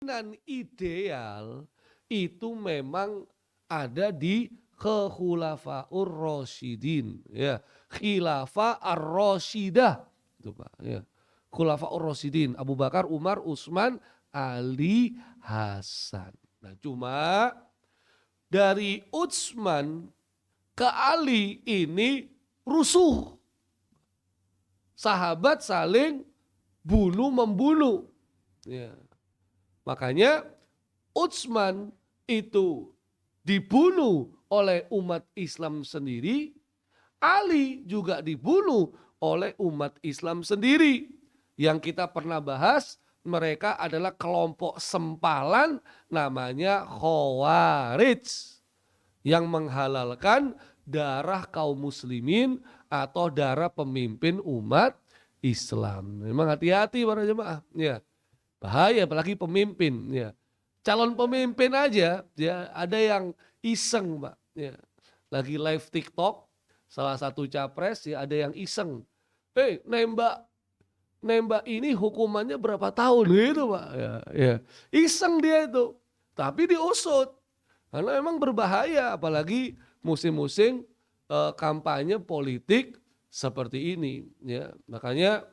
Dan ideal itu memang ada di kekhulafaur rasyidin, ya. Khilafah ar-rasyidah itu Pak, ya. Khulafaur rasyidin, Abu Bakar, Umar, Utsman, Ali, Hasan. Nah, cuma dari Utsman ke Ali ini rusuh. Sahabat saling bunuh membunuh. Ya. Makanya Utsman itu dibunuh oleh umat Islam sendiri, Ali juga dibunuh oleh umat Islam sendiri. Yang kita pernah bahas, mereka adalah kelompok sempalan namanya Khawarij yang menghalalkan darah kaum muslimin atau darah pemimpin umat Islam. Memang hati-hati para jemaah, ya. Bahaya apalagi pemimpin, ya. Calon pemimpin aja ya ada yang iseng, Pak, ya. Lagi live TikTok salah satu capres ya ada yang iseng. Nembak nembak ini hukumannya berapa tahun gitu, Pak, ya, ya. Iseng dia itu. Tapi diusut. Karena memang berbahaya apalagi musim-musim kampanye politik seperti ini, ya. Makanya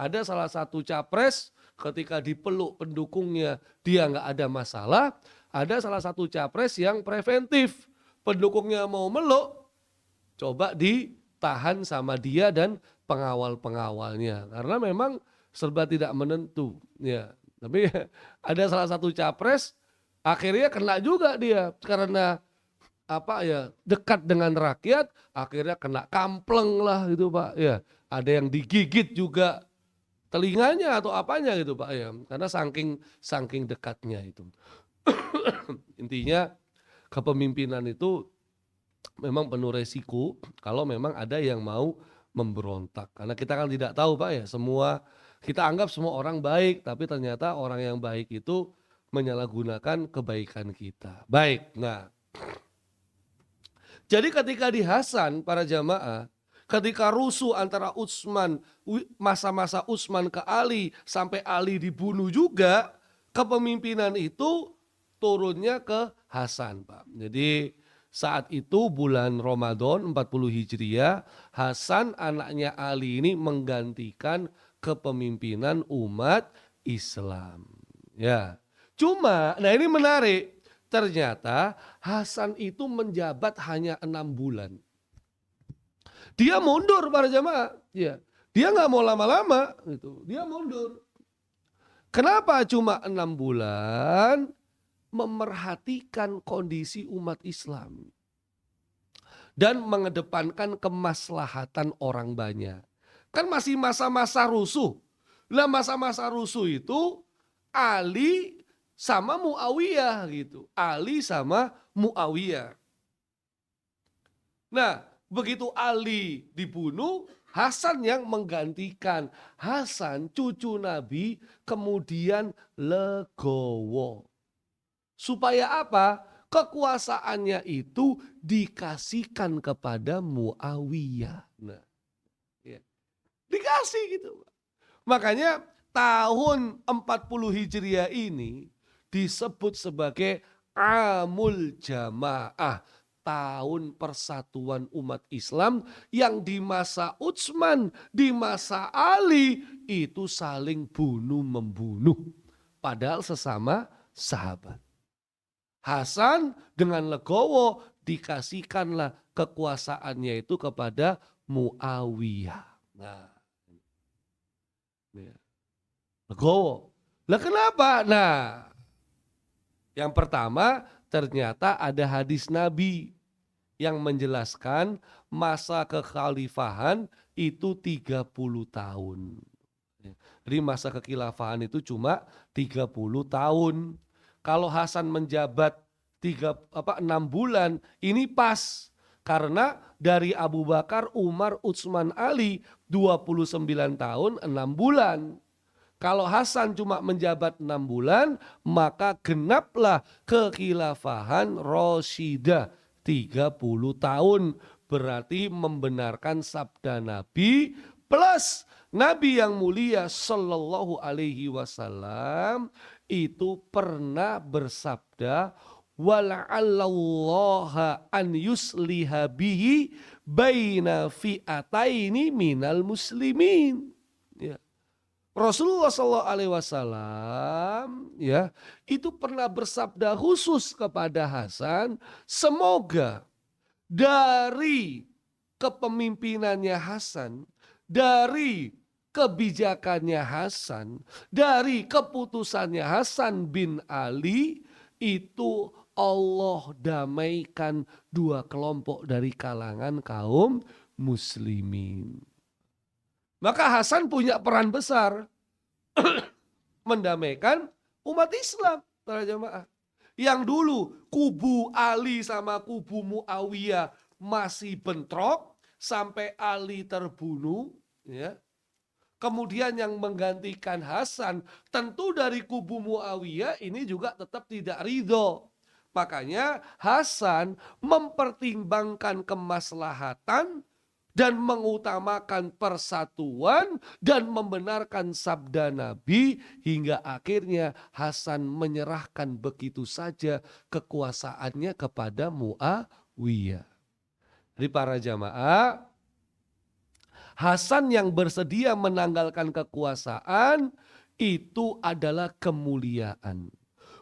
ada salah satu capres ketika dipeluk pendukungnya dia nggak ada masalah, ada salah satu capres yang preventif. Pendukungnya mau meluk, coba ditahan sama dia dan pengawal-pengawalnya. Karena memang serba tidak menentu, ya. Tapi ada salah satu capres akhirnya kena juga dia karena apa ya dekat dengan rakyat akhirnya kena kampleng lah gitu Pak ya. Ada yang digigit juga telinganya atau apanya gitu Pak ya, karena saking saking dekatnya itu. Intinya kepemimpinan itu memang penuh resiko kalau memang ada yang mau memberontak. Karena kita kan tidak tahu Pak ya, semua kita anggap semua orang baik, tapi ternyata orang yang baik itu menyalahgunakan kebaikan kita. Baik, nah jadi ketika di Hasan para jamaah, ketika rusuh antara Utsman, masa-masa Utsman ke Ali, sampai Ali dibunuh juga, kepemimpinan itu turunnya ke Hasan, Pak. Jadi saat itu bulan Ramadan 40 Hijriah, Hasan anaknya Ali ini menggantikan kepemimpinan umat Islam. Ya. Cuma, nah ini menarik. Ternyata Hasan itu menjabat hanya 6 bulan. Dia mundur para jamaah. Ya. Dia nggak mau lama-lama gitu. Dia mundur. Kenapa cuma 6 bulan? Memerhatikan kondisi umat Islam dan mengedepankan kemaslahatan orang banyak. Kan masih masa-masa rusuh. Lah masa-masa rusuh itu Ali sama Muawiyah gitu. Ali sama Muawiyah. Nah, begitu Ali dibunuh, Hasan yang menggantikan. Hasan cucu Nabi kemudian legowo. Supaya apa? Kekuasaannya itu dikasihkan kepada Muawiyah. Nah, ya. Dikasih gitu. Makanya tahun 40 Hijriah ini disebut sebagai Amul Jamaah, tahun persatuan umat Islam yang di masa Utsman, di masa Ali itu saling bunuh-membunuh. Padahal sesama sahabat. Hasan dengan legowo dikasihkanlah kekuasaannya itu kepada Muawiyah. Nah, ya. Legowo. Lah kenapa? Nah, yang pertama ternyata ada hadis Nabi yang menjelaskan masa kekhalifahan itu 30 tahun. Jadi masa kekhilafahan itu cuma 30 tahun. Kalau Hasan menjabat 6 bulan, ini pas. Karena dari Abu Bakar, Umar, Utsman, Ali 29 tahun 6 bulan. Kalau Hasan cuma menjabat 6 bulan, maka genaplah kekhilafahan Rasyidah 30 tahun. Berarti membenarkan sabda Nabi plus Nabi yang mulia sallallahu alaihi wasallam itu pernah bersabda, wala'allallaha an yusliha bihi baina fi'ataini minal muslimin. Ya. Rasulullah SAW ya itu pernah bersabda khusus kepada Hasan, semoga dari kepemimpinannya Hasan, dari kebijakannya Hasan, dari keputusannya Hasan bin Ali, itu Allah damaikan dua kelompok dari kalangan kaum muslimin. Maka Hasan punya peran besar mendamaikan umat Islam, para jamaah. Yang dulu kubu Ali sama kubu Muawiyah masih bentrok sampai Ali terbunuh, ya. Kemudian yang menggantikan Hasan tentu dari kubu Muawiyah ini juga tetap tidak ridho. Makanya Hasan mempertimbangkan kemaslahatan dan mengutamakan persatuan dan membenarkan sabda Nabi hingga akhirnya Hasan menyerahkan begitu saja kekuasaannya kepada Muawiyah. Jadi para jamaah, Hasan yang bersedia menanggalkan kekuasaan itu adalah kemuliaan.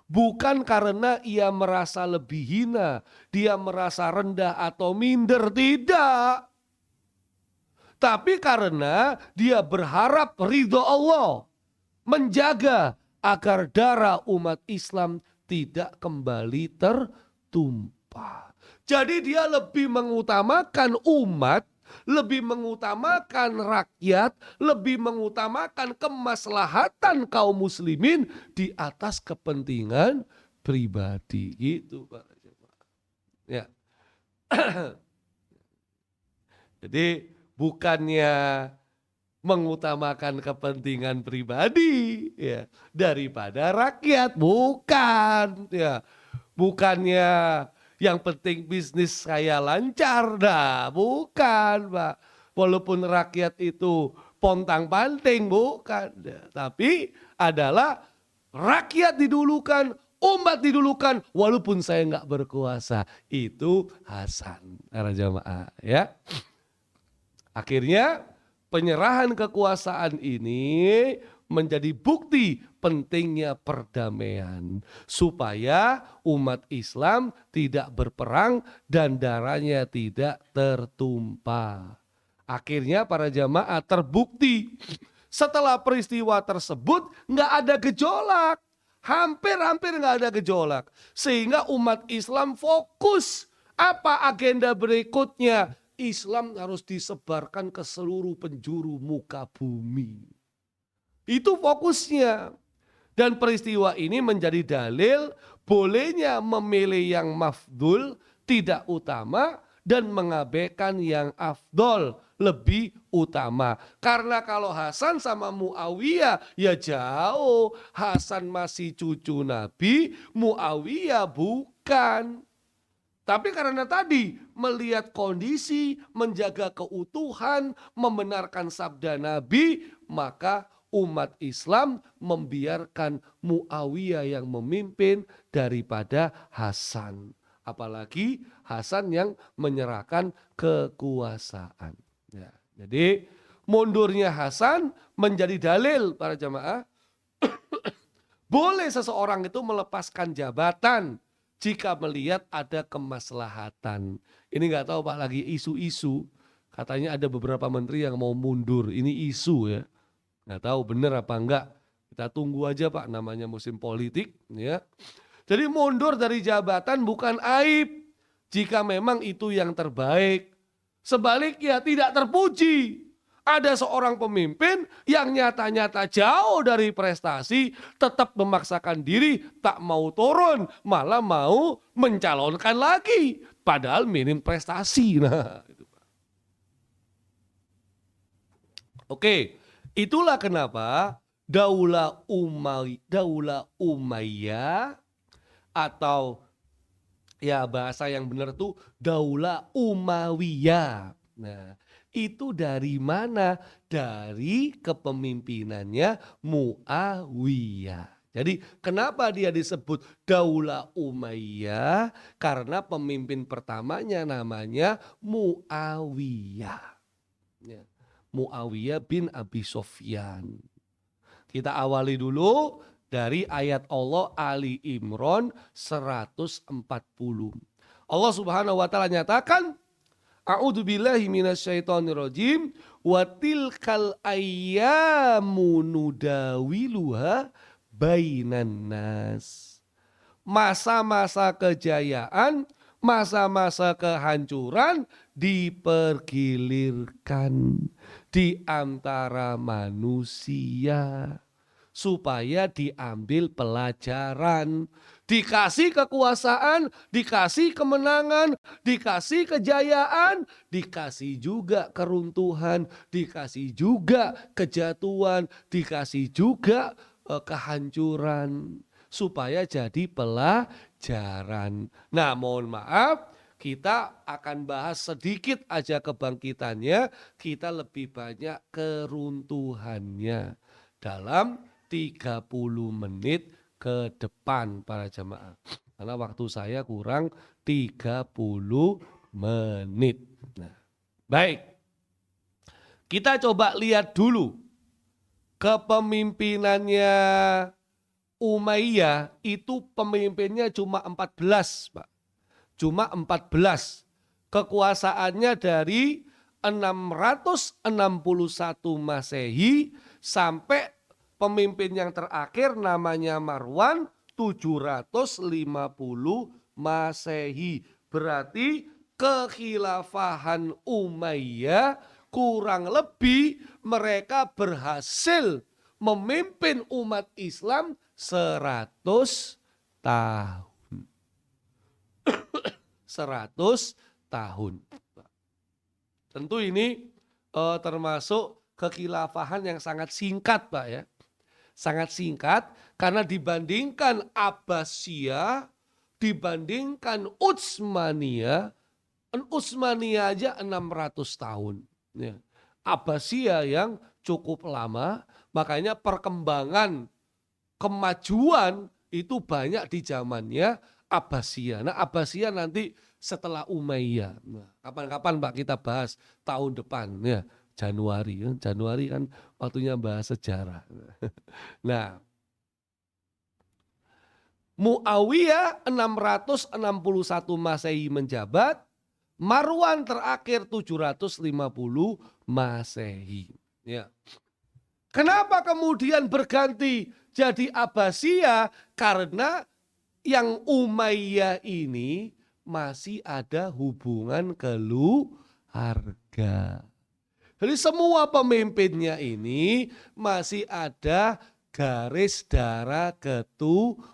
Bukan karena ia merasa lebih hina, dia merasa rendah atau minder, tidak. Tapi karena dia berharap ridho Allah, menjaga agar darah umat Islam tidak kembali tertumpah. Jadi dia lebih mengutamakan umat, lebih mengutamakan rakyat, lebih mengutamakan kemaslahatan kaum muslimin di atas kepentingan pribadi. Gitu Pak. Ya. Jadi bukannya mengutamakan kepentingan pribadi ya daripada rakyat, bukan ya. Bukannya yang penting bisnis saya lancar, dah bukan Pak. Walaupun rakyat itu pontang-panting, bukan. Tapi adalah rakyat didulukan, umat didulukan, walaupun saya nggak berkuasa. Itu Hasan, para jamaah ya. Akhirnya penyerahan kekuasaan ini menjadi bukti pentingnya perdamaian supaya umat Islam tidak berperang dan darahnya tidak tertumpah. Akhirnya para jamaah terbukti setelah peristiwa tersebut nggak ada gejolak, hampir nggak ada gejolak, sehingga umat Islam fokus apa agenda berikutnya. Islam harus disebarkan ke seluruh penjuru muka bumi. Itu fokusnya. Dan peristiwa ini menjadi dalil bolehnya memilih yang mafdul, tidak utama, dan mengabaikan yang afdol, lebih utama. Karena kalau Hasan sama Muawiyah ya jauh. Hasan masih cucu Nabi, Muawiyah bukan. Tapi karena tadi melihat kondisi, menjaga keutuhan, membenarkan sabda Nabi, maka umat Islam membiarkan Muawiyah yang memimpin daripada Hasan. Apalagi Hasan yang menyerahkan kekuasaan. Ya, jadi mundurnya Hasan menjadi dalil para jamaah. Boleh seseorang itu melepaskan jabatan jika melihat ada kemaslahatan. Ini nggak tahu Pak, lagi isu-isu. Katanya ada beberapa menteri yang mau mundur. Ini isu ya. Nggak tahu benar apa enggak. Kita tunggu aja Pak, namanya musim politik ya. Jadi mundur dari jabatan bukan aib jika memang itu yang terbaik. Sebaliknya tidak terpuji. Ada seorang pemimpin yang nyata-nyata jauh dari prestasi, tetap memaksakan diri, tak mau turun, malah mau mencalonkan lagi. Padahal minim prestasi. Nah, itu. Oke, itulah kenapa Daulah Umayyah atau ya bahasa yang benar tuh Daulah Umayyah. Nah, itu dari mana? Dari kepemimpinannya Muawiyah. Jadi kenapa dia disebut Daulah Umayyah? Karena pemimpin pertamanya namanya Muawiyah. Ya. Muawiyah bin Abi Sufyan. Kita awali dulu dari ayat Allah Ali Imran 140. Allah Subhanahu wa taala nyatakan, A'udzubillahi minasyaitonirrajim wa tilkal ayyamu nudawiluha bainan nas. Masa-masa kejayaan, masa-masa kehancuran dipergilirkan di antara manusia supaya diambil pelajaran, dikasih kekuasaan, dikasih kemenangan, dikasih kejayaan, dikasih juga keruntuhan, dikasih juga kejatuhan, dikasih juga kehancuran, supaya jadi pelajaran. Nah, mohon maaf, kita akan bahas sedikit aja kebangkitannya, kita lebih banyak keruntuhannya dalam 30 menit ke depan para jemaah. Karena waktu saya kurang 30 menit. Nah, baik. Kita coba lihat dulu kepemimpinannya Umayyah itu pemimpinnya cuma 14, Pak. Cuma 14. Kekuasaannya dari 661 Masehi sampai pemimpin yang terakhir namanya Marwan 750 Masehi. Berarti kekhilafahan Umayyah kurang lebih mereka berhasil memimpin umat Islam 100 tahun. 100 tahun. Tentu ini termasuk kekhilafahan yang sangat singkat, Pak ya. Sangat singkat karena dibandingkan Abbasiyah, dibandingkan Utsmaniyah, Utsmaniyah aja 600 tahun. Ya. Abbasiyah yang cukup lama, makanya perkembangan kemajuan itu banyak di zamannya Abbasiyah. Nah, Abbasiyah nanti setelah Umayyah. Nah, kapan-kapan Pak kita bahas tahun depan ya, Januari. Januari kan waktunya bahas sejarah. Nah, Muawiyah 661 Masehi menjabat, Marwan terakhir 750 Masehi. Ya. Kenapa kemudian berganti jadi Abbasiyah? Karena yang Umayyah ini masih ada hubungan keluarga. Jadi semua pemimpinnya ini masih ada garis darah keturunan.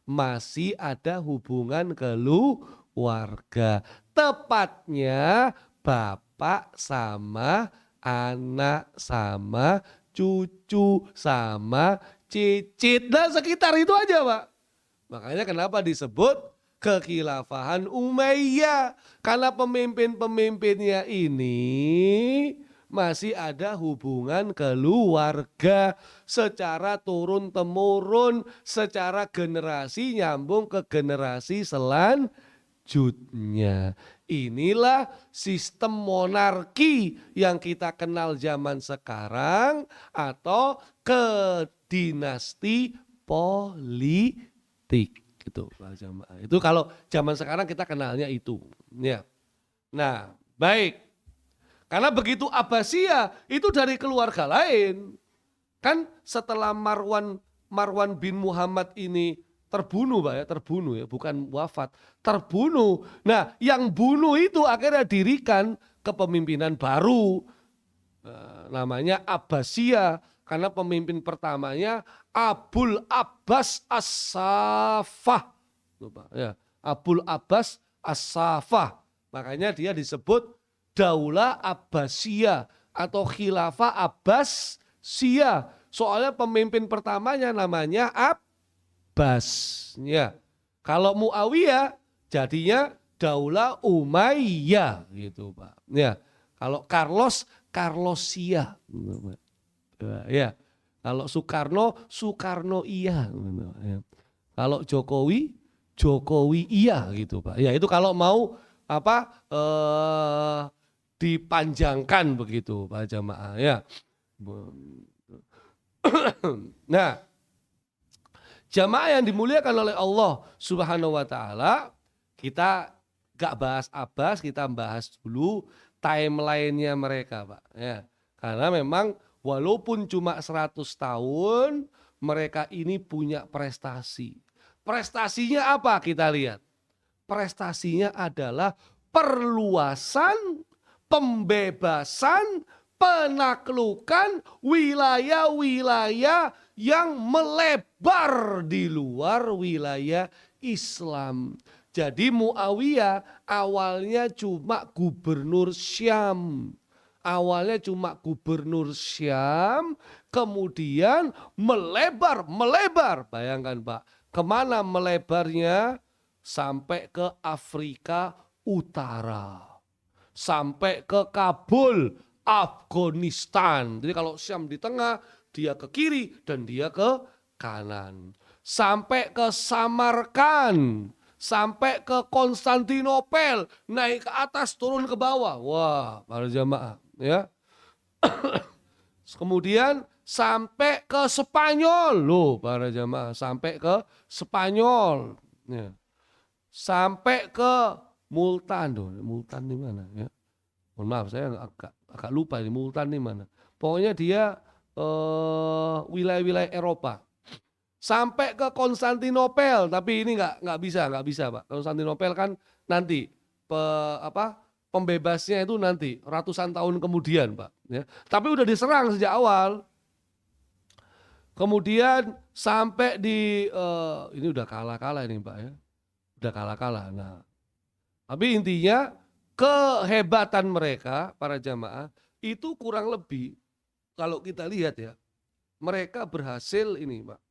Masih ada hubungan keluarga. Tepatnya bapak sama anak sama cucu sama cicit. Nah sekitar itu aja Pak. Makanya kenapa disebut kekhilafahan Umayyah. Karena pemimpin-pemimpinnya ini masih ada hubungan keluarga secara turun-temurun, secara generasi nyambung ke generasi selanjutnya. Inilah sistem monarki yang kita kenal zaman sekarang atau dinasti politik gitu. Itu kalau zaman sekarang kita kenalnya itu. Ya. Nah, baik. Karena begitu Abbasiyah itu dari keluarga lain. Kan setelah Marwan bin Muhammad ini terbunuh Pak ya, terbunuh ya, bukan wafat, terbunuh. Nah, yang bunuh itu akhirnya dirikan kepemimpinan baru. Namanya Abbasiyah karena pemimpin pertamanya Abul Abbas As-Saffah. Ya, Abul Abbas As-Saffah. Makanya dia disebut Daulah Abbasiyah atau Khilafah Abbasiyah. Soalnya pemimpin pertamanya namanya Abbas. Ya. Kalau Muawiyah jadinya Daulah Umayyah gitu Pak. Ya. Kalau Carlos, Carlosiyah. Ya. Kalau Soekarno, Soekarno iya. Ya. Kalau Jokowi, Jokowi iya gitu Pak. Ya itu kalau mau apa dipanjangkan begitu Pak jamaah ya. Nah, jamaah yang dimuliakan oleh Allah Subhanahu wa taala, kita gak bahas Abbas, kita bahas dulu timeline-nya mereka, Pak. Ya. Karena memang walaupun cuma 100 tahun, mereka ini punya prestasi. Prestasinya apa kita lihat? Prestasinya adalah perluasan, pembebasan, penaklukan wilayah-wilayah yang melebar di luar wilayah Islam. Jadi Muawiyah awalnya cuma gubernur Syam. Awalnya cuma gubernur Syam, kemudian melebar. Bayangkan Pak, kemana melebarnya? Sampai ke Afrika Utara. Sampai ke Kabul, Afghanistan. Jadi kalau Syam di tengah, dia ke kiri dan dia ke kanan. Sampai ke Samarkand, sampai ke Konstantinopel, naik ke atas turun ke bawah. Wah, para jamaah, ya. Kemudian sampai ke Spanyol, loh para jamaah, sampai ke Spanyol. Ya. Sampai ke Multan, Multan di mana ya? Mohon maaf saya agak lupa ini Multan di mana. Pokoknya dia wilayah-wilayah Eropa. Sampai ke Konstantinopel, tapi ini nggak bisa Pak. Konstantinopel kan nanti pembebasnya itu nanti ratusan tahun kemudian Pak. Ya. Tapi udah diserang sejak awal. Kemudian sampai di ini udah kalah ini Pak ya. Udah kalah. Nah, tapi intinya kehebatan mereka para jamaah itu kurang lebih kalau kita lihat ya, mereka berhasil ini, Pak.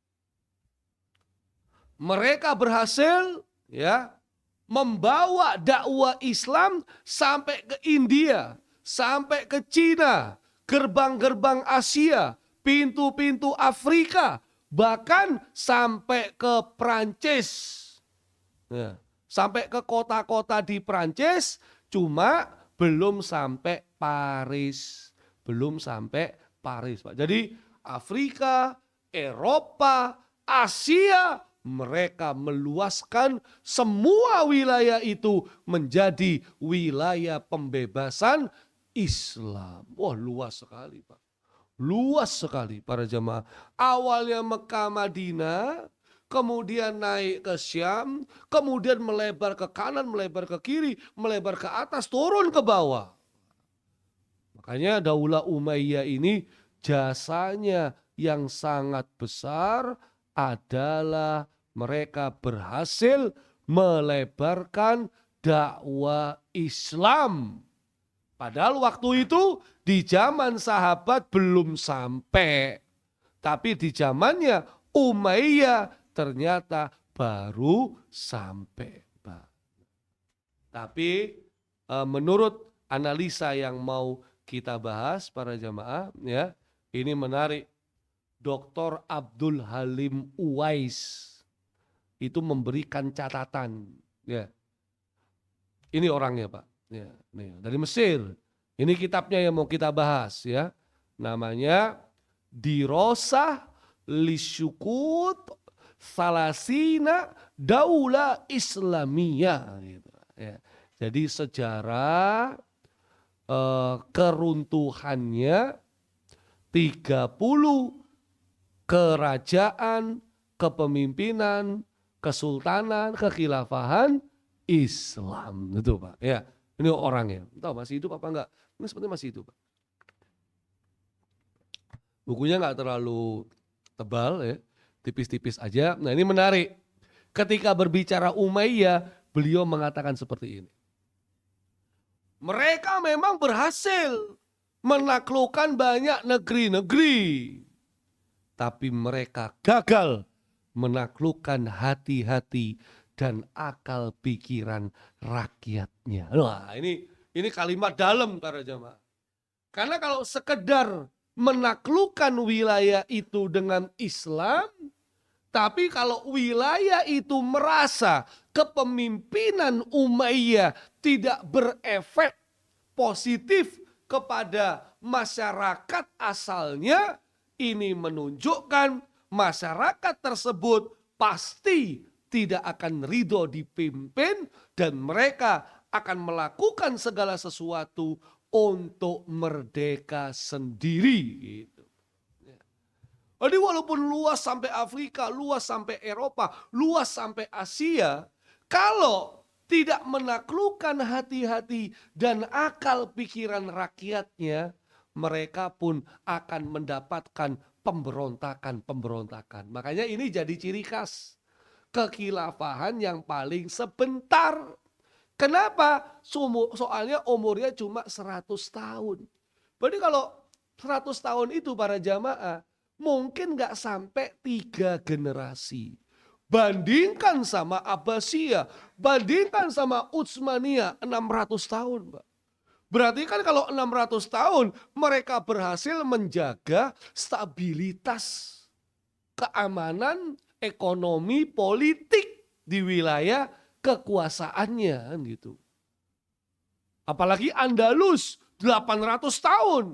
Mereka berhasil ya membawa dakwah Islam sampai ke India, sampai ke Cina, gerbang-gerbang Asia, pintu-pintu Afrika, bahkan sampai ke Prancis. Ya, sampai ke kota-kota di Prancis, cuma belum sampai Paris. Pak. Jadi Afrika, Eropa, Asia, mereka meluaskan semua wilayah itu menjadi wilayah pembebasan Islam. Wah, luas sekali Pak. Luas sekali para jemaah. Awalnya Mekah Madinah, kemudian naik ke Syam, kemudian melebar ke kanan, melebar ke kiri, melebar ke atas, turun ke bawah. Makanya Daulah Umayyah ini jasanya yang sangat besar adalah mereka berhasil melebarkan dakwah Islam. Padahal waktu itu di zaman sahabat belum sampai. Tapi di zamannya Umayyah ternyata baru sampai. Tapi menurut analisa yang mau kita bahas para jamaah ya, ini menarik. Dr. Abdul Halim Uwais itu memberikan catatan ya. Ini orangnya Pak. Ya, nih, dari Mesir. Ini kitabnya yang mau kita bahas ya. Namanya Dirosah Lisyukut Salasina Daulah Islamiyah gitu, ya. Jadi sejarah keruntuhannya 30 kerajaan, kepemimpinan, kesultanan, kekhilafahan Islam itu Pak. Ya, ini orangnya. Tahu masih hidup apa enggak? Ini sepertinya masih hidup Pak. Bukunya enggak terlalu tebal ya, tipis-tipis aja. Nah, ini menarik. Ketika berbicara Umayyah, beliau mengatakan seperti ini. Mereka memang berhasil menaklukkan banyak negeri-negeri. Tapi mereka gagal menaklukkan hati-hati dan akal pikiran rakyatnya. Wah, ini kalimat dalam para jamaah. Karena kalau sekedar menaklukkan wilayah itu dengan Islam, tapi kalau wilayah itu merasa kepemimpinan Umayyah tidak berefek positif kepada masyarakat asalnya, ini menunjukkan masyarakat tersebut pasti tidak akan ridho dipimpin dan mereka akan melakukan segala sesuatu untuk merdeka sendiri gitu. Jadi walaupun luas sampai Afrika, luas sampai Eropa, luas sampai Asia, kalau tidak menaklukkan hati-hati dan akal pikiran rakyatnya, mereka pun akan mendapatkan pemberontakan. Makanya ini jadi ciri khas kekhilafahan yang paling sebentar. Kenapa? Soalnya umurnya cuma 100 tahun. Berarti kalau 100 tahun itu para jamaah, mungkin gak sampai 3 generasi. Bandingkan sama Abbasiyah, bandingkan sama Utsmaniyah 600 tahun, Pak. Berarti kan kalau 600 tahun mereka berhasil menjaga stabilitas, keamanan, ekonomi, politik di wilayah kekuasaannya kan gitu. Apalagi Andalus 800 tahun.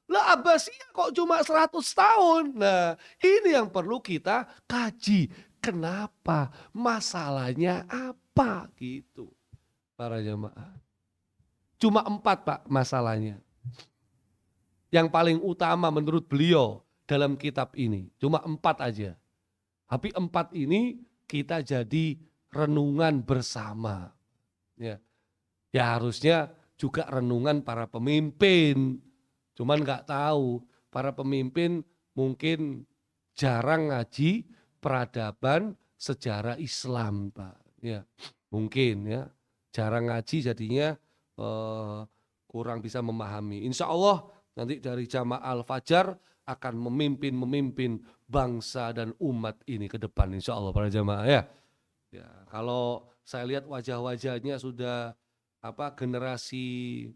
Lah Abbasiyah kok cuma 100 tahun. Nah, ini yang perlu kita kaji. Kenapa? Masalahnya apa gitu. Para jemaah. Cuma 4 Pak masalahnya. Yang paling utama menurut beliau dalam kitab ini. Cuma 4 aja. Tapi 4 ini kita jadi renungan bersama. Ya harusnya juga renungan para pemimpin. Cuman nggak tahu, para pemimpin mungkin jarang ngaji peradaban sejarah Islam, Pak. Ya, mungkin ya, jarang ngaji jadinya kurang bisa memahami. Insya Allah nanti dari Jamaah Al-Fajar akan memimpin bangsa dan umat ini ke depan, insya Allah para jamaah ya. Ya, kalau saya lihat wajah-wajahnya sudah generasi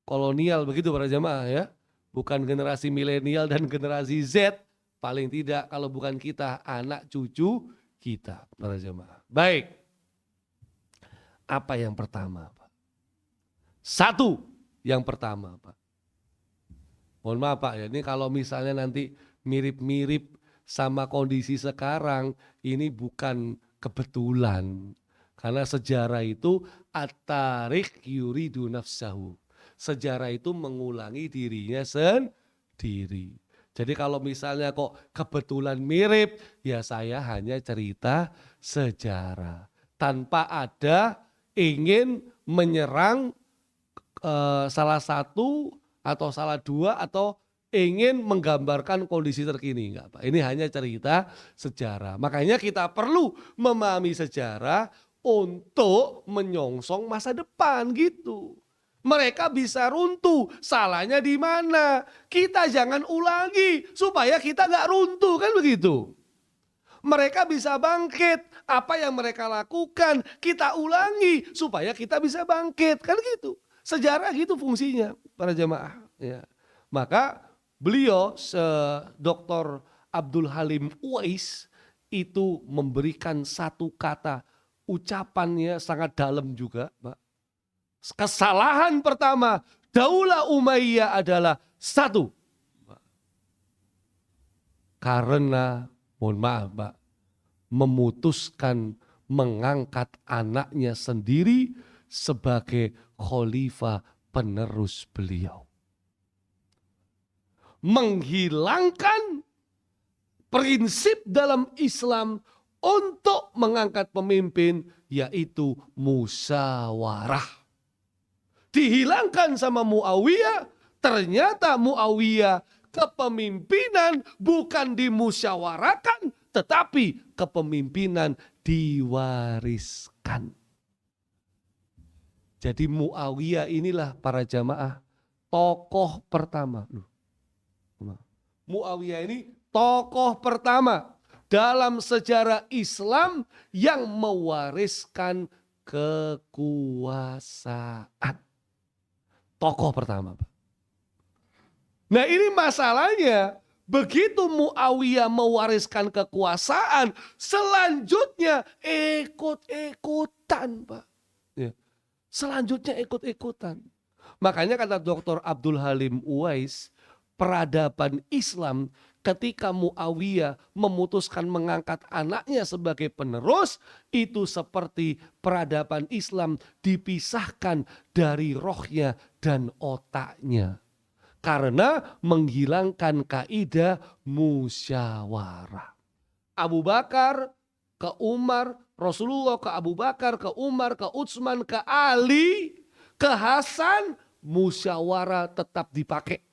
kolonial begitu para jamaah ya. Bukan generasi milenial dan generasi Z. Paling tidak kalau bukan kita, anak cucu kita para jamaah. Baik. Apa yang pertama Pak? 1 yang pertama Pak. Mohon maaf Pak ya, ini kalau misalnya nanti mirip-mirip sama kondisi sekarang, ini bukan kebetulan. Karena sejarah itu at-tarikh yuridu nafsahu. Sejarah itu mengulangi dirinya sendiri. Jadi kalau misalnya kok kebetulan mirip, ya saya hanya cerita sejarah. Tanpa ada ingin menyerang salah satu atau salah 2 atau ingin menggambarkan kondisi terkini. Enggak, Pak. Ini hanya cerita sejarah. Makanya kita perlu memahami sejarah untuk menyongsong masa depan gitu. Mereka bisa runtuh, salahnya di mana? Kita jangan ulangi supaya kita nggak runtuh kan begitu. Mereka bisa bangkit, apa yang mereka lakukan kita ulangi supaya kita bisa bangkit kan gitu. Sejarah gitu fungsinya para jamaah. Ya. Maka beliau Dr. Abdul Halim Uwais itu memberikan satu kata, ucapannya sangat dalam juga, Pak. Kesalahan pertama Daulah Umayyah adalah 1. Karena, mohon maaf Pak, memutuskan mengangkat anaknya sendiri sebagai khalifah penerus beliau. Menghilangkan prinsip dalam Islam untuk mengangkat pemimpin, yaitu musyawarah. Dihilangkan sama Muawiyah, ternyata Muawiyah kepemimpinan bukan dimusyawarakan, tetapi kepemimpinan diwariskan. Jadi Muawiyah inilah para jamaah tokoh pertama. Muawiyah ini tokoh pertama dalam sejarah Islam yang mewariskan kekuasaan. Tokoh pertama, Pak. Nah ini masalahnya, begitu Muawiyah mewariskan kekuasaan, selanjutnya ikut-ikutan, Pak. Ya. Selanjutnya ikut-ikutan. Makanya kata Dr. Abdul Halim Uwais, peradaban Islam ketika Muawiyah memutuskan mengangkat anaknya sebagai penerus, itu seperti peradaban Islam dipisahkan dari rohnya dan otaknya. Karena menghilangkan kaidah musyawarah. Abu Bakar ke Umar, Rasulullah ke Abu Bakar, ke Umar, ke Utsman, ke Ali, ke Hasan, musyawarah tetap dipakai.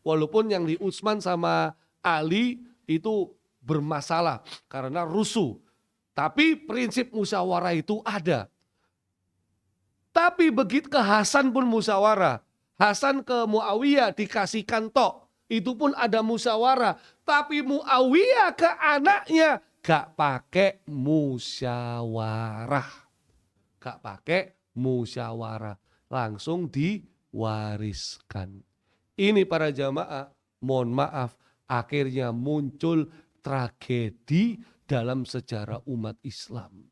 Walaupun yang di Utsman sama Ali itu bermasalah karena rusuh. Tapi prinsip musyawarah itu ada. Tapi begitu ke Hasan pun musyawarah. Hasan ke Muawiyah dikasihkan tok. Itu pun ada musyawarah. Tapi Muawiyah ke anaknya gak pakai musyawarah. Gak pakai musyawarah. Langsung diwariskan. Ini para jamaah, mohon maaf, akhirnya muncul tragedi dalam sejarah umat Islam.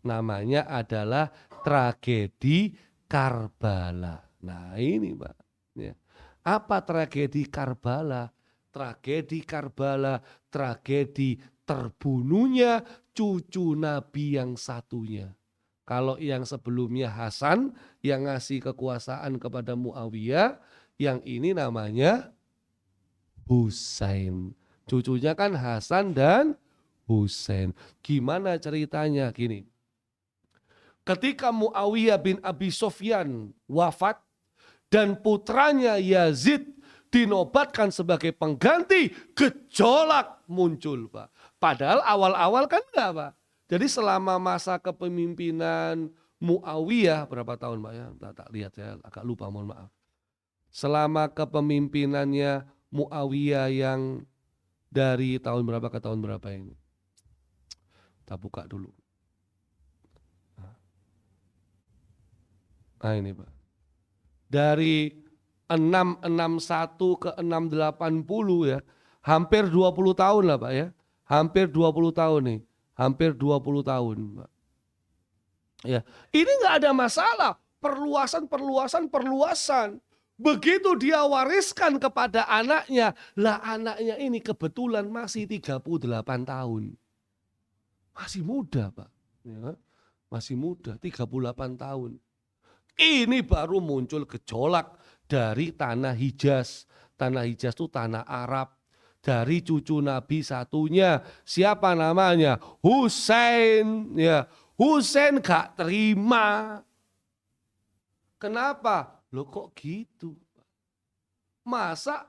Namanya adalah tragedi Karbala. Nah ini Pak. Ya. Apa tragedi Karbala? Tragedi Karbala, tragedi terbunuhnya cucu Nabi yang satunya. Kalau yang sebelumnya Hasan yang ngasih kekuasaan kepada Muawiyah, yang ini namanya Husain. Cucunya kan Hasan dan Husain. Gimana ceritanya? Gini. Ketika Muawiyah bin Abi Sufyan wafat dan putranya Yazid dinobatkan sebagai pengganti, gejolak muncul, Pak. Padahal awal-awal kan enggak, Pak. Jadi selama masa kepemimpinan Muawiyah, berapa tahun, Pak ya? Tak lihat, saya agak lupa, mohon maaf. Selama kepemimpinannya Muawiyah yang dari tahun berapa ke tahun berapa ini? Kita buka dulu. Nah ini Pak. Dari 661 ke 680 ya. Hampir 20 tahun lah Pak ya. Hampir 20 tahun nih. Hampir 20 tahun Pak. Ya, ini nggak ada masalah. Perluasan. Begitu dia wariskan kepada anaknya. Lah anaknya ini kebetulan masih 38 tahun. Masih muda Pak. Ya, masih muda, 38 tahun. Ini baru muncul gejolak dari tanah Hijaz. Tanah Hijaz itu tanah Arab. Dari cucu Nabi satunya. Siapa namanya? Husain. Ya, Husain gak terima. Kenapa? Loh kok gitu? Masa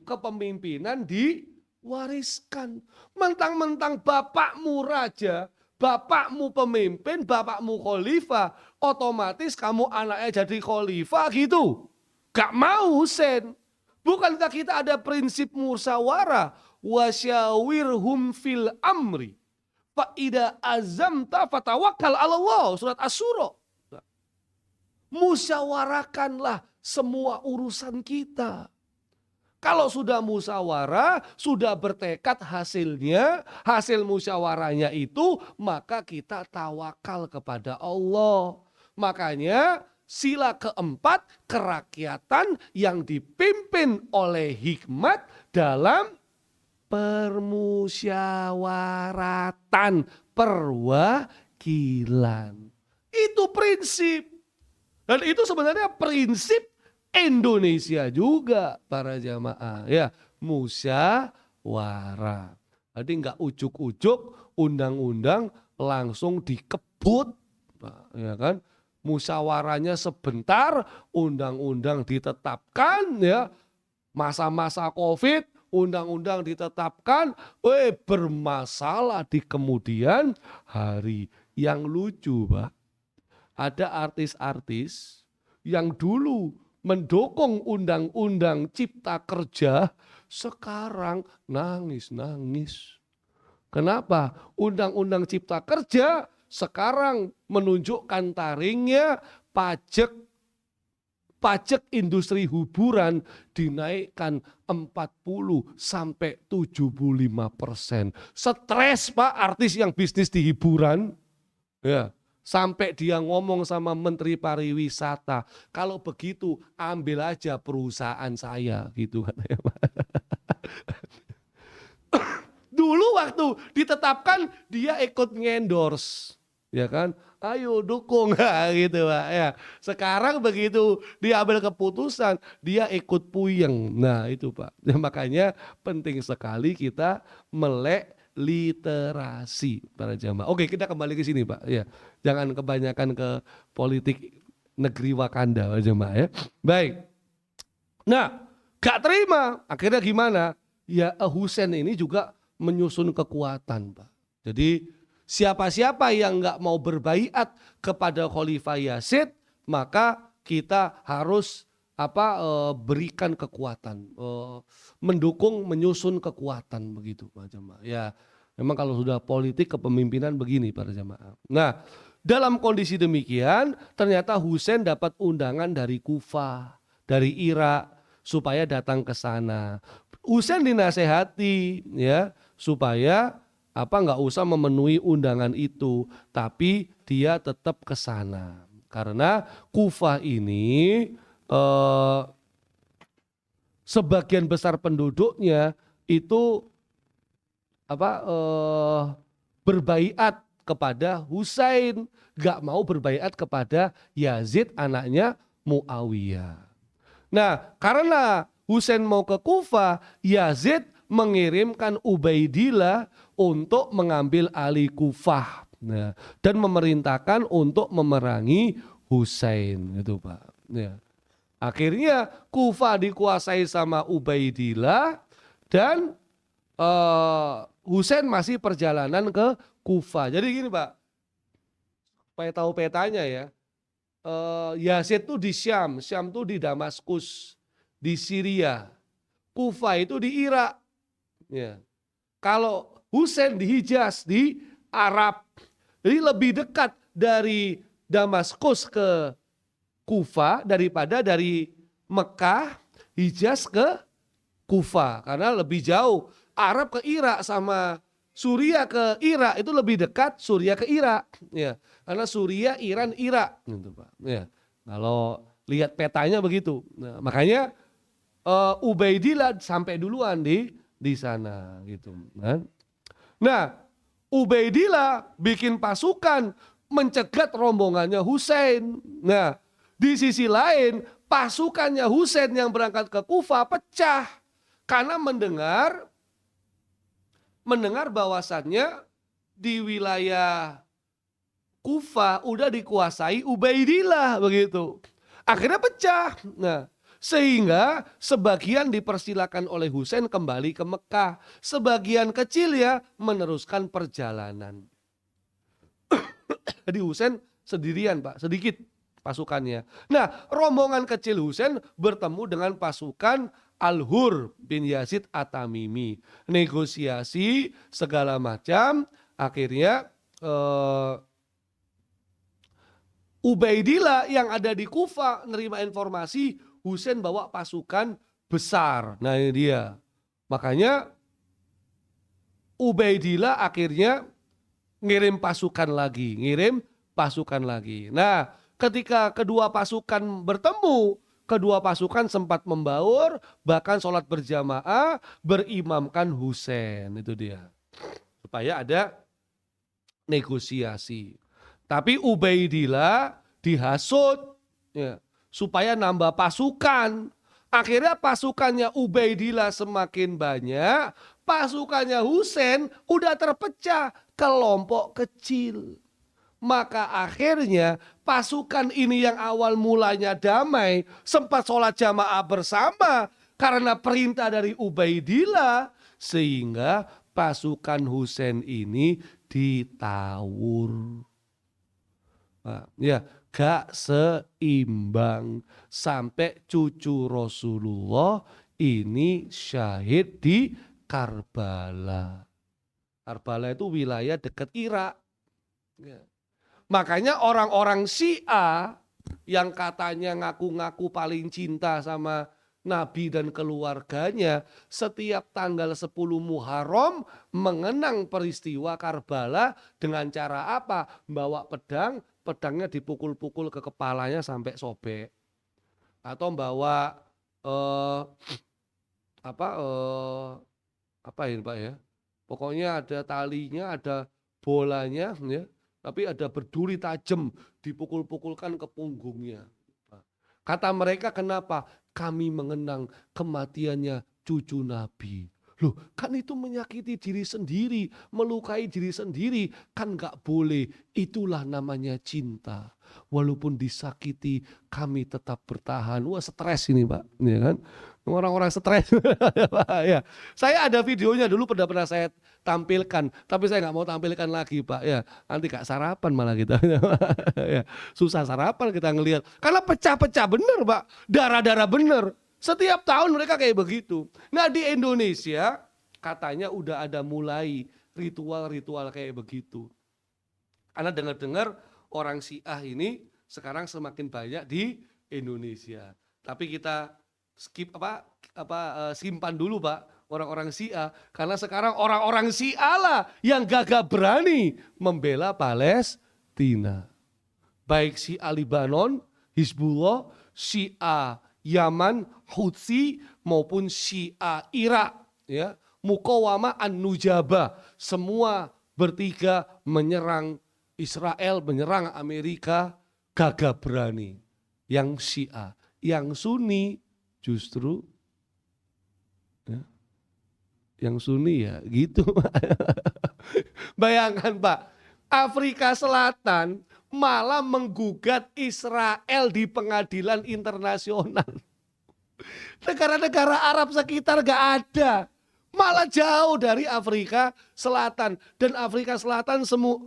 kepemimpinan diwariskan? Mentang-mentang bapakmu raja, bapakmu pemimpin, bapakmu khalifah, otomatis kamu anaknya jadi khalifah gitu. Gak mau Husain. Bukankah kita ada prinsip musyawarah? Wasyawirhum fil amri. Fa'ida azamta fatawakkal ala Allah. Surat Asy-Syura. Musyawarahkanlah semua urusan kita. Kalau sudah musyawarah, sudah bertekad hasilnya, hasil musyawarahnya itu, maka kita tawakal kepada Allah. Makanya sila keempat, kerakyatan yang dipimpin oleh hikmat dalam permusyawaratan, perwakilan. Itu prinsip. Dan itu sebenarnya prinsip Indonesia juga para jamaah. Ya, musyawarah. Jadi nggak ujuk-ujuk undang-undang langsung dikebut. Ya kan? Musyawarahnya sebentar, undang-undang ditetapkan ya. Masa-masa Covid, undang-undang ditetapkan, bermasalah di kemudian hari. Yang lucu, Pak. Ada artis-artis yang dulu mendukung undang-undang cipta kerja, sekarang nangis-nangis. Kenapa? Undang-undang cipta kerja sekarang menunjukkan taringnya pajak pajak industri hiburan dinaikkan 40-75%. Stres Pak artis yang bisnis di hiburan. Ya, sampai dia ngomong sama Menteri Pariwisata, kalau begitu ambil aja perusahaan saya gitu katanya Pak. Dulu waktu ditetapkan dia ikut ngendorse, ya kan? Ayo dukung gitu Pak ya. Sekarang begitu diambil keputusan dia ikut puyeng. Nah itu Pak. Ya, makanya penting sekali kita melek literasi para jamaah. Oke kita kembali ke sini Pak. Ya, jangan kebanyakan ke politik negeri Wakanda para jamaah ya. Baik. Nah gak terima akhirnya gimana? Ya Husain ini juga menyusun kekuatan Pak. Jadi siapa-siapa yang nggak mau berbaiat kepada Khalifah Yazid, maka kita harus berikan kekuatan, mendukung, menyusun kekuatan begitu Pak jemaah. Ya, memang kalau sudah politik kepemimpinan begini para jemaah. Nah, dalam kondisi demikian ternyata Husain dapat undangan dari Kufah, dari Irak supaya datang ke sana. Husain dinasehati ya supaya nggak usah memenuhi undangan itu, tapi dia tetap ke sana karena Kufah ini sebagian besar penduduknya itu berbaiat kepada Husain, nggak mau berbaiat kepada Yazid anaknya Muawiyah. Nah, karena Husain mau ke Kufah, Yazid mengirimkan Ubaidillah untuk mengambil alih Kufah, nah, dan memerintahkan untuk memerangi Husain, gitu Pak. Ya. Akhirnya Kufah dikuasai sama Ubaidillah dan Husain masih perjalanan ke Kufah. Jadi gini Pak, supaya tahu petanya ya. Yazid tuh di Syam tuh di Damaskus, di Syria, Kufah itu di Irak. Ya. Kalau Husain di Hijaz di Arab, jadi lebih dekat dari Damaskus ke Kufah daripada dari Mekah Hijaz ke Kufah karena lebih jauh. Arab ke Irak sama Suria ke Irak itu lebih dekat Suria ke Irak. Ya. Karena Suria, Iran, Irak, gitu Pak. Ya, kalau lihat petanya begitu. Nah, makanya Ubaidillah sampai duluan di sana, gitu. Nah, Ubaidillah bikin pasukan mencegat rombongannya Husain. Nah, di sisi lain pasukannya Husain yang berangkat ke Kufah pecah karena mendengar bahwasannya di wilayah Kufah udah dikuasai Ubaidillah begitu. Akhirnya pecah. Nah, sehingga sebagian dipersilakan oleh Husain kembali ke Mekah. Sebagian kecil ya meneruskan perjalanan. Jadi Husain sendirian Pak, sedikit pasukannya. Nah, rombongan kecil Husain bertemu dengan pasukan Al-Hur bin Yazid At-Tamimi. Negosiasi segala macam, akhirnya Ubaidillah yang ada di Kufah nerima informasi Husain bawa pasukan besar. Nah ini dia. Makanya Ubaidillah akhirnya ngirim pasukan lagi. Nah ketika kedua pasukan bertemu, kedua pasukan sempat membaur, bahkan sholat berjamaah, berimamkan Husain. Itu dia. Supaya ada negosiasi. Tapi Ubaidillah dihasut ya, supaya nambah pasukan. Akhirnya pasukannya Ubaidillah semakin banyak, pasukannya Husain udah terpecah kelompok kecil. Maka akhirnya pasukan ini yang awal mulanya damai, sempat sholat jamaah bersama karena perintah dari Ubaidillah, sehingga pasukan Husain ini ditawur. Ya, gak seimbang sampai cucu Rasulullah ini syahid di Karbala. Karbala itu wilayah dekat Irak. Ya. Makanya orang-orang Syiah yang katanya ngaku-ngaku paling cinta sama Nabi dan keluarganya, setiap tanggal 10 Muharram mengenang peristiwa Karbala dengan cara apa? Bawa pedang, pedangnya dipukul-pukul ke kepalanya sampai sobek. Atau bawa eh, apa apa ini Pak ya? Pokoknya ada talinya, ada bolanya ya, tapi ada berduri tajam dipukul-pukulkan ke punggungnya. Kata mereka, kenapa? Kami mengenang kematiannya cucu Nabi. Loh, kan itu menyakiti diri sendiri, melukai diri sendiri, kan gak boleh. Itulah namanya cinta. Walaupun disakiti, kami tetap bertahan. Wah, stres ini Pak, ya kan? Orang-orang stres. Ya. Saya ada videonya dulu pernah saya tampilkan, tapi saya nggak mau tampilkan lagi Pak. Ya, nanti gak sarapan malah kita. Ya, susah sarapan kita ngelihat. Karena pecah-pecah bener Pak, darah-darah bener. Setiap tahun mereka kayak begitu. Nah di Indonesia katanya udah ada mulai ritual-ritual kayak begitu. Karena dengar-dengar orang Syiah ini sekarang semakin banyak di Indonesia. Tapi kita simpan dulu Pak orang-orang Syiah, karena sekarang orang-orang Syiah lah yang gagah berani membela Palestina. Baik Syiah Libanon, Hizbullah, Syiah Yaman, Hutsi maupun Syiah Irak, ya, Muqawamah An-Nujabah, semua bertiga menyerang Israel, menyerang Amerika, gagah berani. Yang Syiah, yang Sunni justru ya, yang Sunni ya gitu. Bayangkan Pak, Afrika Selatan malah menggugat Israel di pengadilan internasional. Negara-negara Arab sekitar gak ada, malah jauh dari Afrika Selatan. Dan Afrika Selatan semua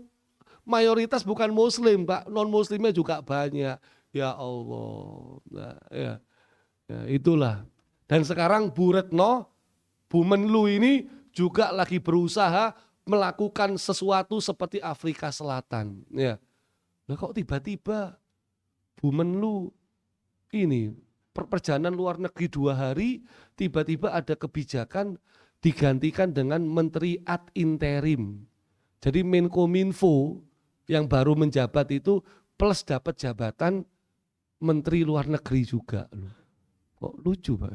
mayoritas bukan Muslim Pak, non Muslimnya juga banyak. Ya Allah, nah, ya itulah. Dan sekarang Bu Retno, Bu Menlu ini juga lagi berusaha melakukan sesuatu seperti Afrika Selatan. Ya, nah kok tiba-tiba Bu Menlu ini perjalanan luar negeri 2 hari, tiba-tiba ada kebijakan digantikan dengan Menteri ad interim. Jadi Menkominfo yang baru menjabat itu plus dapat jabatan Menteri Luar Negeri juga loh. Kok lucu Pak?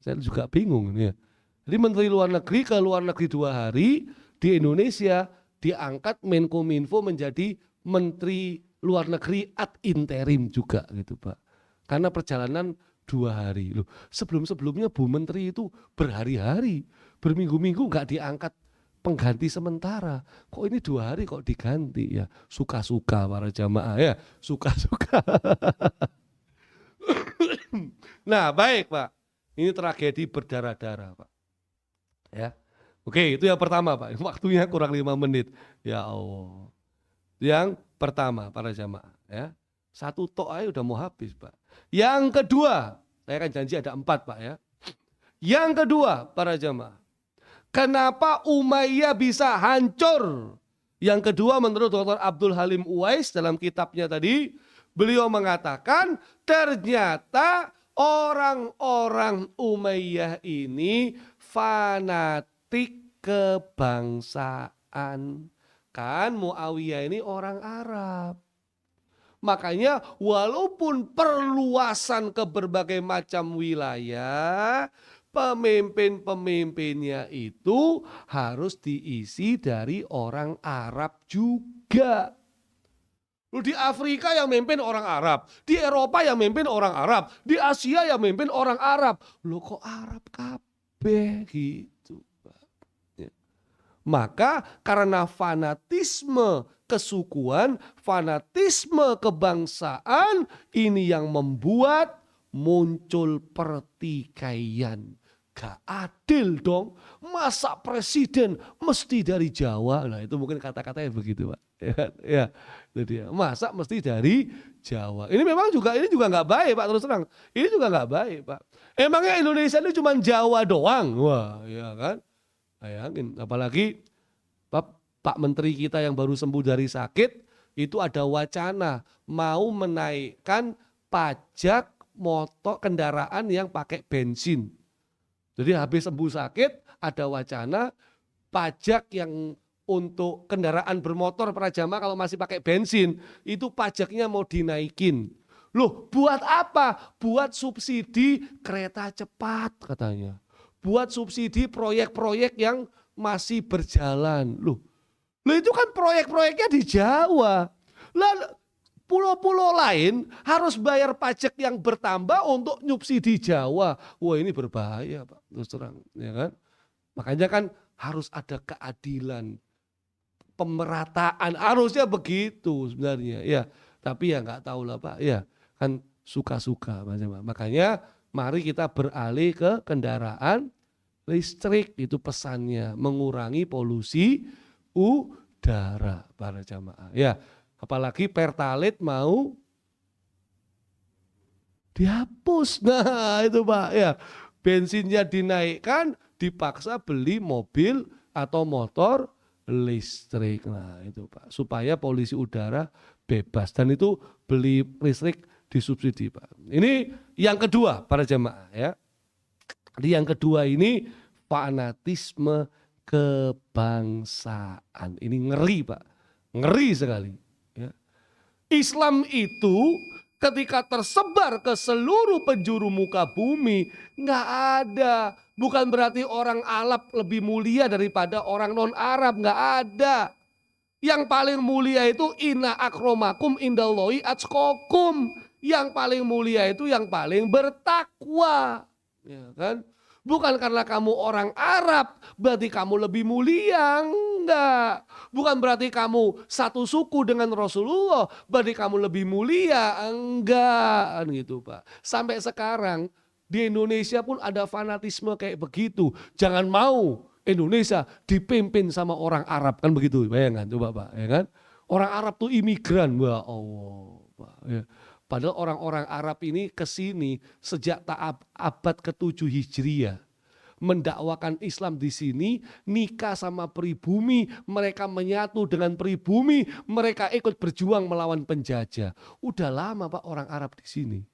Saya juga bingung ya. Jadi Menteri Luar Negeri ke luar negeri 2 hari, di Indonesia diangkat Menkominfo menjadi Menteri Luar Negeri ad interim juga gitu Pak. Karena perjalanan 2 hari loh. Sebelum-sebelumnya Bu Menteri itu berhari-hari, berminggu-minggu nggak diangkat pengganti sementara. Kok ini 2 hari kok diganti ya? Suka-suka para jamaah ya, suka-suka. Nah baik Pak, ini tragedi berdarah-darah Pak. Ya, oke itu yang pertama Pak. Waktunya kurang 5 menit. Ya Allah. Yang pertama para jamaah ya. 1 tok aja udah mau habis Pak. Yang kedua, saya kan janji ada 4 Pak ya. Yang kedua para jamaah, kenapa Umayyah bisa hancur? Yang kedua menurut Dr. Abdul Halim Uwais dalam kitabnya tadi, beliau mengatakan ternyata orang-orang Umayyah ini fanatik kebangsaan. Kan Muawiyah ini orang Arab. Makanya walaupun perluasan ke berbagai macam wilayah, pemimpin-pemimpinnya itu harus diisi dari orang Arab juga. Di Afrika yang memimpin orang Arab, di Eropa yang memimpin orang Arab, di Asia yang memimpin orang Arab. Loh kok Arab kabeh gitu. Ya. Maka karena fanatisme kesukuan, fanatisme kebangsaan, ini yang membuat muncul pertikaian. Gak adil dong, masa presiden mesti dari Jawa? Nah itu mungkin kata-katanya begitu Pak. Ya, itu dia. Masa mesti dari Jawa? Ini memang juga nggak baik Pak, terus terang. Ini juga nggak baik Pak. Emangnya Indonesia ini cuma Jawa doang? Wah, ya kan? Bayangin, apalagi Pak Menteri kita yang baru sembuh dari sakit, itu ada wacana mau menaikkan pajak motor kendaraan yang pakai bensin. Jadi habis sembuh sakit ada wacana pajak yang untuk kendaraan bermotor para jamaah kalau masih pakai bensin itu pajaknya mau dinaikin. Loh, buat apa? Buat subsidi kereta cepat katanya. Buat subsidi proyek-proyek yang masih berjalan. Loh itu kan proyek-proyeknya di Jawa. Lah pulau-pulau lain harus bayar pajak yang bertambah untuk subsidi Jawa. Wah, ini berbahaya, Pak. Terus terang, ya kan? Makanya kan harus ada keadilan, pemerataan, harusnya begitu sebenarnya. Ya, tapi ya nggak tahu lah, Pak. Ya, kan suka-suka macam. Makanya mari kita beralih ke kendaraan listrik, itu pesannya, mengurangi polusi udara para jamaah. Ya, apalagi Pertalite mau dihapus. Nah, itu Pak, ya. Bensinnya dinaikkan, dipaksa beli mobil atau motor listrik. Nah, itu Pak, supaya polusi udara bebas, dan itu beli listrik disubsidi, Pak. Ini yang kedua para jamaah, ya. Jadi yang kedua ini fanatisme kebangsaan. Ini ngeri, Pak. Ngeri sekali. Ya. Islam itu ketika tersebar ke seluruh penjuru muka bumi, nggak ada. Bukan berarti orang Arab lebih mulia daripada orang non-Arab, nggak ada. Yang paling mulia itu inna akromakum indallahi atqakum. Yang paling mulia itu yang paling bertakwa. Ya kan? Bukan karena kamu orang Arab berarti kamu lebih mulia, enggak. Bukan berarti kamu satu suku dengan Rasulullah berarti kamu lebih mulia, enggak. Gitu, Pak. Sampai sekarang di Indonesia pun ada fanatisme kayak begitu. Jangan mau Indonesia dipimpin sama orang Arab, kan begitu. Bayangkan coba, Pak, ya kan? Orang Arab tuh imigran, ya Allah, Pak, ya. Padahal orang-orang Arab ini kesini sejak abad ke-7 Hijriah. Mendakwakan Islam di sini, nikah sama pribumi, mereka menyatu dengan pribumi, mereka ikut berjuang melawan penjajah. Udah lama, Pak, orang Arab di sini.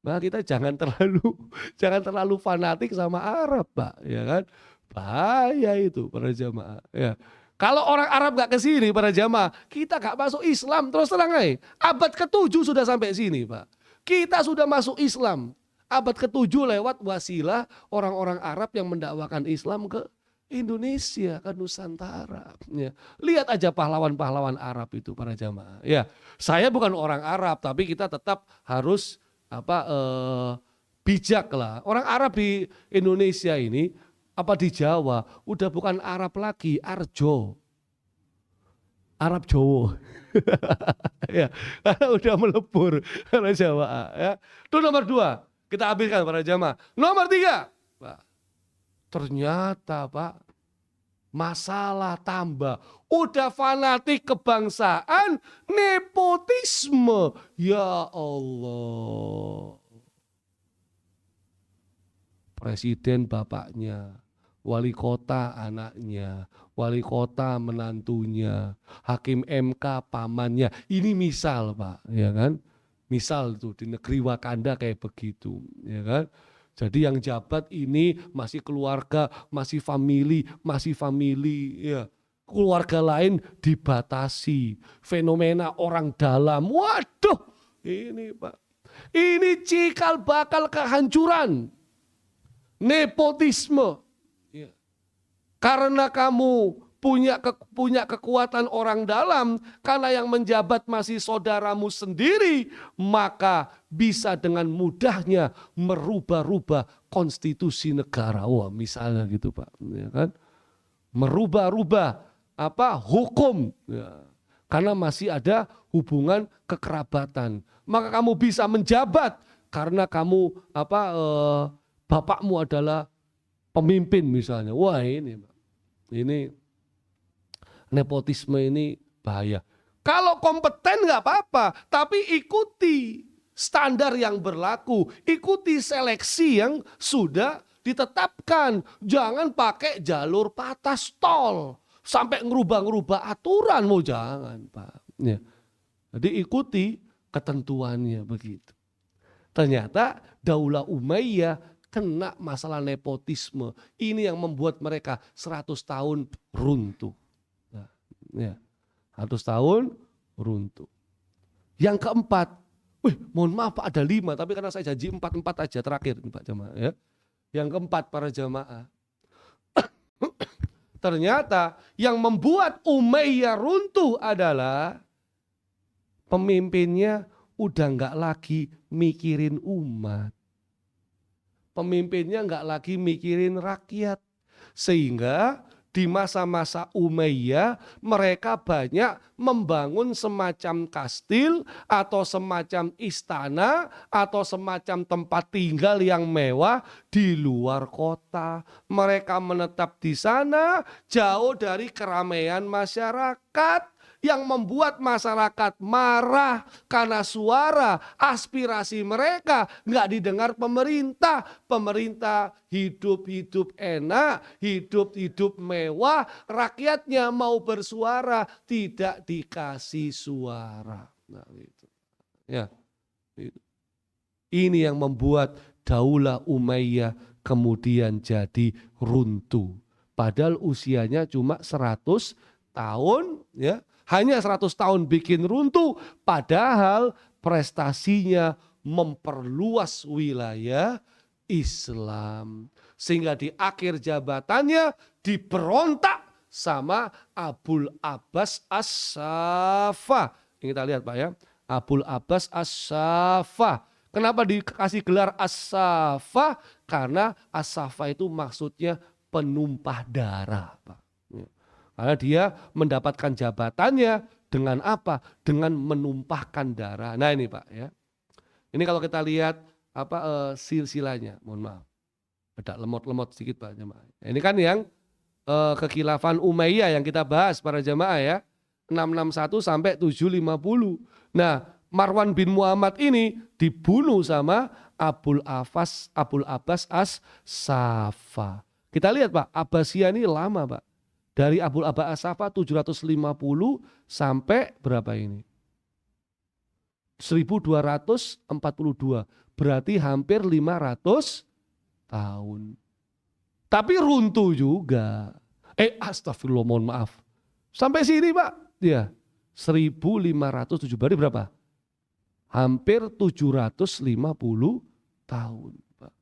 Nah, kita jangan terlalu fanatik sama Arab, Pak, ya kan? Bahaya itu para jamaah, ya. Kalau orang Arab gak ke sini para jamaah, kita gak masuk Islam, terus terang aja. Abad ke-7 sudah sampai sini, Pak. Kita sudah masuk Islam. Abad ke-7 lewat wasilah orang-orang Arab yang mendakwakan Islam ke Indonesia, ke Nusantara. Ya. Lihat aja pahlawan-pahlawan Arab itu para jamaah. Ya, saya bukan orang Arab, tapi kita tetap harus bijak lah. Orang Arab di Indonesia ini di Jawa udah bukan Arab lagi, Arjo, Arab Jowo. Ya, karena udah melebur para jamaah, ya. Itu nomor 2, kita habiskan para jamaah. Nomor 3, Pak, ternyata Pak masalah tambah, udah fanatik kebangsaan, nepotisme, ya Allah. Presiden bapaknya, wali kota anaknya, wali kota menantunya, hakim MK pamannya. Ini misal, Pak, ya kan? Misal tuh di negeri Wakanda kayak begitu, ya kan? Jadi yang jabat ini masih keluarga, masih famili, ya. Keluarga lain dibatasi. Fenomena orang dalam. Waduh, ini Pak. Ini cikal bakal kehancuran. Nepotisme. Ya. Karena kamu punya kekuatan orang dalam, karena yang menjabat masih saudaramu sendiri, maka bisa dengan mudahnya merubah-rubah konstitusi negara. Wah, misalnya gitu, Pak, ya kan? Merubah-rubah hukum, ya. Karena masih ada hubungan kekerabatan. Maka kamu bisa menjabat karena kamu bapakmu adalah pemimpin misalnya. Wah, ini nepotisme ini bahaya. Kalau kompeten nggak apa-apa, tapi ikuti standar yang berlaku, ikuti seleksi yang sudah ditetapkan. Jangan pakai jalur patas tol sampai ngerubah-ngerubah aturan, jangan, Pak. Ya. Jadi ikuti ketentuannya begitu. Ternyata Daulah Umayyah kena masalah nepotisme. Ini yang membuat mereka 100 tahun runtuh. Nah, ya, 100 tahun runtuh. Yang keempat, mohon maaf Pak, ada 5, tapi karena saya janji 4 aja terakhir nih Pak jamaah ya. Yang keempat para jamaah. Ternyata yang membuat Umayyah runtuh adalah pemimpinnya udah nggak lagi mikirin umat. Pemimpinnya nggak lagi mikirin rakyat. Sehingga di masa-masa Umayyah mereka banyak membangun semacam kastil atau semacam istana atau semacam tempat tinggal yang mewah di luar kota. Mereka menetap di sana jauh dari keramaian masyarakat. Yang membuat masyarakat marah karena suara aspirasi mereka nggak didengar pemerintah. Pemerintah hidup enak, hidup mewah, rakyatnya mau bersuara tidak dikasih suara. Nah, gitu. Ya, gitu. Ini yang membuat Daulah Umayyah kemudian jadi runtuh. Padahal usianya cuma 100 tahun, ya. Hanya 100 tahun bikin runtuh, padahal prestasinya memperluas wilayah Islam. Sehingga di akhir jabatannya diberontak sama Abul Abbas As-Saffah. Ini kita lihat Pak ya, Abul Abbas As-Saffah. Kenapa dikasih gelar As-Saffah? Karena As-Saffah itu maksudnya penumpah darah Pak. Karena dia mendapatkan jabatannya dengan apa? Dengan menumpahkan darah. Nah ini Pak ya. Ini kalau kita lihat silsilanya, mohon maaf. Ada lemot-lemot sedikit Pak jemaah. Ini kan yang kekhilafan Umayyah yang kita bahas para jemaah ya. 661 sampai 750. Nah, Marwan bin Muhammad ini dibunuh sama Abul Abbas As-Saffah. Kita lihat Pak, Abbasiyah ini lama Pak. Dari Abul Abbas As-Saffah 750 sampai berapa ini? 1242. Berarti hampir 500 tahun. Tapi runtuh juga. Astagfirullah, mohon maaf. Sampai sini Pak. Ya, 1507 berarti berapa? Hampir 750 tahun Pak.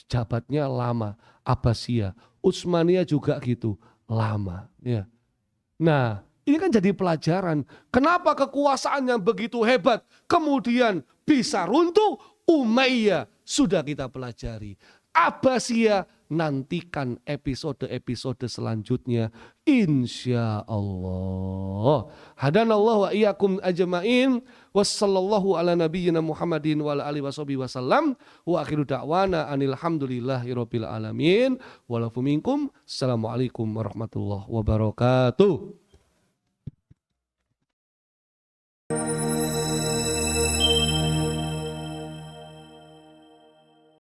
Jabatnya lama. Abbasiyah. Utsmaniyah juga gitu. Lama ya. Nah ini kan jadi pelajaran kenapa kekuasaan yang begitu hebat kemudian bisa runtuh. Umayyah sudah kita pelajari, Abbasiyah nantikan episode-episode selanjutnya insya Allah. Hadanallahu wa iyyakum ajma'in. Wassallallahu ala nabiyyina Muhammadin wa ala alihi wasallam. Wa akhiru da'wana anil hamdulillahi rabbil alamin. Walafu minkum. Assalamualaikum warahmatullahi wabarakatuh.